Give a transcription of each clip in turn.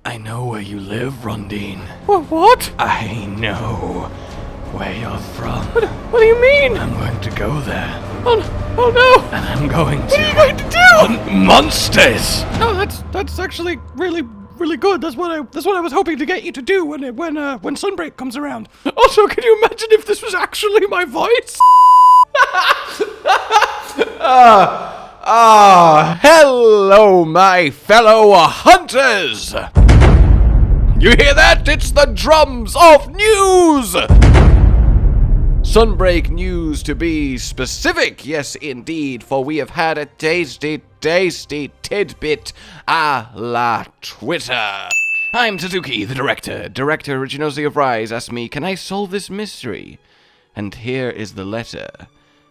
I know where you live, Rondine. What? I know where you're from. What do you mean? I'm going to go there. Oh no! And I'm going to... What are you going to do? Hunt monsters! No, that's actually really good. That's what I was hoping to get you to do when Sunbreak comes around. Also, can you imagine if this was actually my voice? Hello, my fellow hunters! You hear that? It's the drums of news! Sunbreak news to be specific, yes indeed, for we have had a tasty tidbit a la Twitter. I'm Suzuki, the director. Director Originosi of Rise asked me, can I solve this mystery? And here is the letter.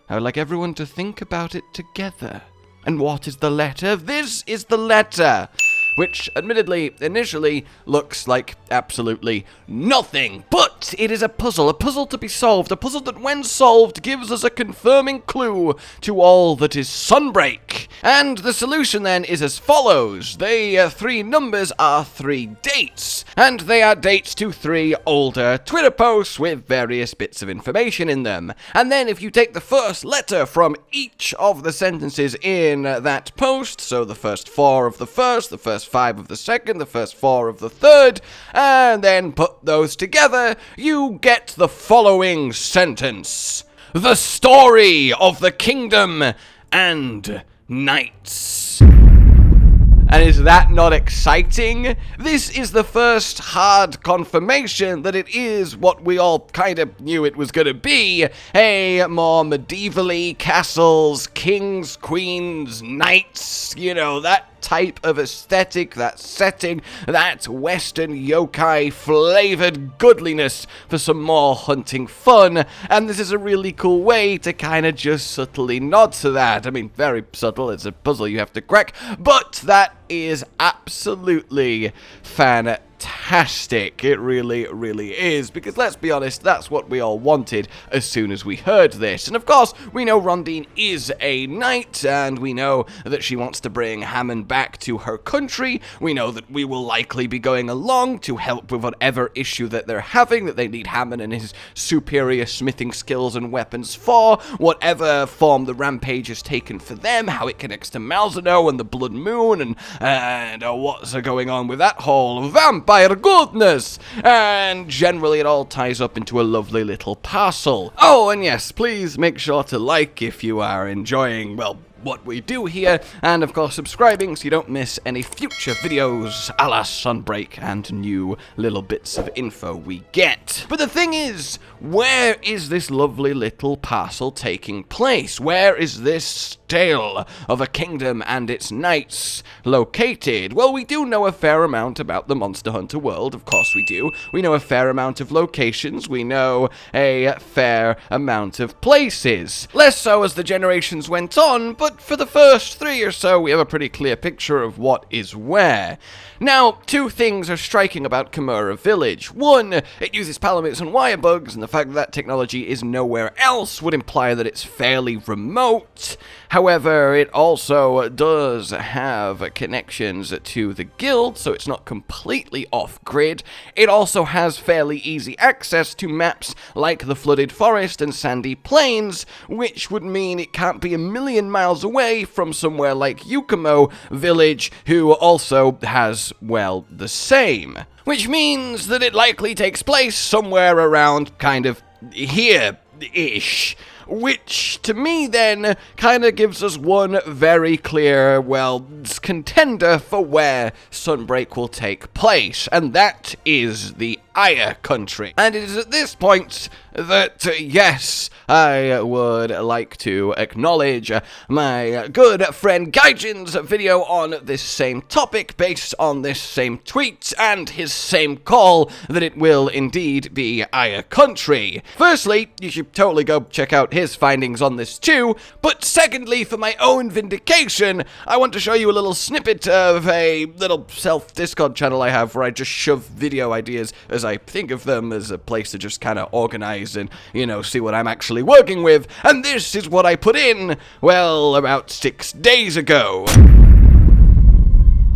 I would like everyone to think about it together. And what is the letter? This is the letter! Which, admittedly, initially looks like absolutely nothing. But it is a puzzle to be solved, a puzzle that when solved gives us a confirming clue to all that is Sunbreak. And the solution then is as follows. The three numbers are 3 dates, and they are dates to 3 older Twitter posts with various bits of information in them. And then if you take the first letter from each of the sentences in that post, so the first 4 of the first, the first 5 of the second, the first 4 of the third, and then put those together, you get the following sentence. The story of the kingdom and knights. And is that not exciting? This is the first hard confirmation that it is what we all kind of knew it was going to be. A more medievally castles, kings, queens, knights, you know, that type of aesthetic, that setting, that western yokai flavored goodliness for some more hunting fun. And this is a really cool way to kind of just subtly nod to that. I mean, very subtle, it's a puzzle you have to crack, but that is absolutely fantastic. It really is, because let's be honest, that's what we all wanted as soon as we heard this. And of course, we know Rondine is a knight, and we know that she wants to bring Hammond back to her country. We know that we will likely be going along to help with whatever issue that they're having, that they need Hammond and his superior smithing skills and weapons for, whatever form the rampage has taken for them, how it connects to Malzeno and the Blood Moon, and what's going on with that whole vampire goodness. And generally it all ties up into a lovely little parcel. Oh, and yes, please make sure to like if you are enjoying, well, what we do here, and of course subscribing so you don't miss any future videos a la Sunbreak and new little bits of info we get. But the thing is, where is this lovely little parcel taking place? Where is this tale of a kingdom and its knights located? Well, we do know a fair amount about the Monster Hunter world, of course we do. We know a fair amount of locations, we know a fair amount of places. Less so as the generations went on, but for the first 3 or so, we have a pretty clear picture of what is where. Now, 2 things are striking about Kimura Village. 1, it uses palamutes and wire bugs, and the fact that that technology is nowhere else would imply that it's fairly remote. However, it also does have connections to the guild, so it's not completely off-grid. It also has fairly easy access to maps like the Flooded Forest and Sandy Plains, which would mean it can't be a million miles away from somewhere like Yukumo Village, who also has, well, the same. Which means that it likely takes place somewhere around kind of here-ish. Which, to me, then, kind of gives us one very clear, well, contender for where Sunbreak will take place, and that is the Aya country. And it is at this point that, yes, I would like to acknowledge my good friend Gaijin's video on this same topic, based on this same tweet, and his same call that it will indeed be Aya country. Firstly, you should totally go check out his findings on this too, but secondly, for my own vindication, I want to show you a little snippet of a little self-Discord channel I have where I just shove video ideas as I think of them, as a place to just kind of organize and, you know, see what I'm actually working with, and this is what I put in, well, about 6 days ago.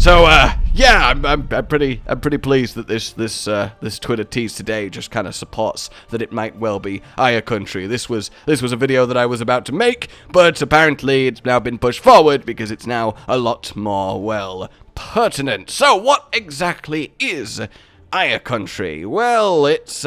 So, yeah, I'm pretty pleased that this Twitter tease today just kind of supports that it might well be Aya Country. This was a video that I was about to make, but apparently it's now been pushed forward because it's now a lot more, well, pertinent. So, what exactly is Aya Country? Well, it's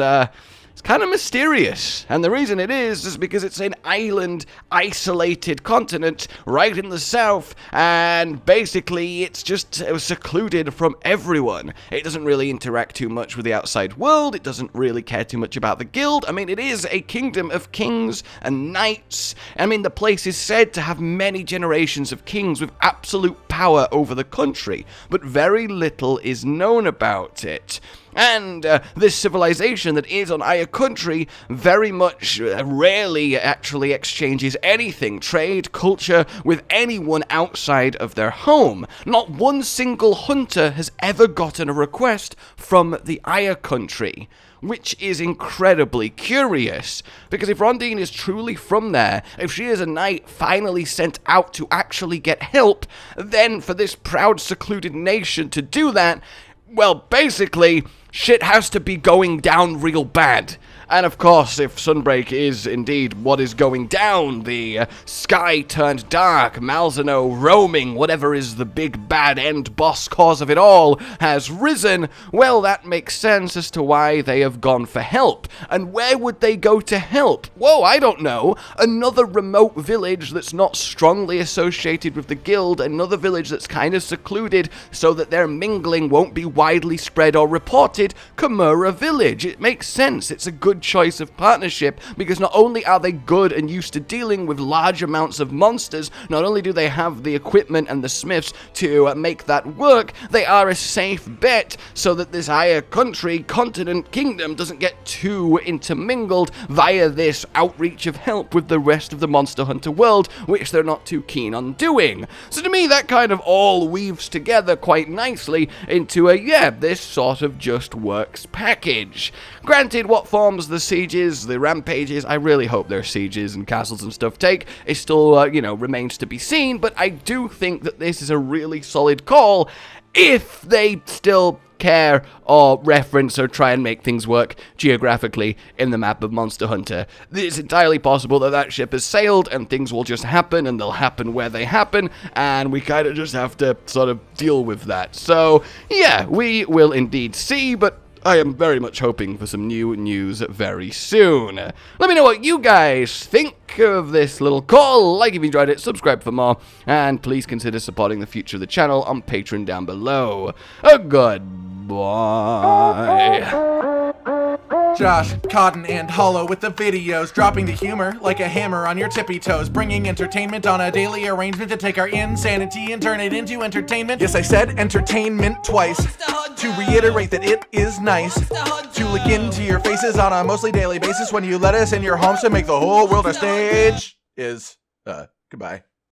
kind of mysterious, and the reason it is because it's an island, isolated continent right in the south, and basically it's just secluded from everyone. It doesn't really interact too much with the outside world, it doesn't really care too much about the guild. I mean, it is a kingdom of kings and knights. I mean, the place is said to have many generations of kings with absolute power over the country, but very little is known about it. And this civilization that is on Aya Country very much rarely actually exchanges anything, trade, culture, with anyone outside of their home. Not one single hunter has ever gotten a request from the Aya Country, which is incredibly curious, because if Rondine is truly from there, if she is a knight finally sent out to actually get help, then for this proud secluded nation to do that, well, basically, shit has to be going down real bad. And of course, if Sunbreak is indeed what is going down, the sky turned dark, Malzeno roaming, whatever is the big bad end boss cause of it all, has risen, well, that makes sense as to why they have gone for help. And where would they go to help? Whoa, I don't know. Another remote village that's not strongly associated with the guild, another village that's kind of secluded so that their mingling won't be widely spread or reported, Kimura Village. It makes sense. It's a good choice of partnership, because not only are they good and used to dealing with large amounts of monsters, not only do they have the equipment and the smiths to make that work, they are a safe bet so that this Aya Country, continent, kingdom doesn't get too intermingled via this outreach of help with the rest of the Monster Hunter world, which they're not too keen on doing. So to me, that kind of all weaves together quite nicely into a, yeah, this sort of just works package. Granted, what forms the sieges, the rampages, I really hope their sieges and castles and stuff take, it still, remains to be seen, but I do think that this is a really solid call if they still care or reference or try and make things work geographically in the map of Monster Hunter. It's entirely possible that that ship has sailed and things will just happen, and they'll happen where they happen, and we kind of just have to sort of deal with that. So, yeah, we will indeed see, but I am very much hoping for some new news very soon. Let me know what you guys think of this little call. Like if you enjoyed it, subscribe for more, and please consider supporting the future of the channel on Patreon down below. Goodbye. Josh, Cotton, and Hollow with the videos, dropping the humor like a hammer on your tippy toes, bringing entertainment on a daily arrangement to take our insanity and turn it into entertainment. Yes, I said entertainment twice, to reiterate that it is nice to look into your faces on a mostly daily basis when you let us in your homes to make the whole world a stage. Goodbye.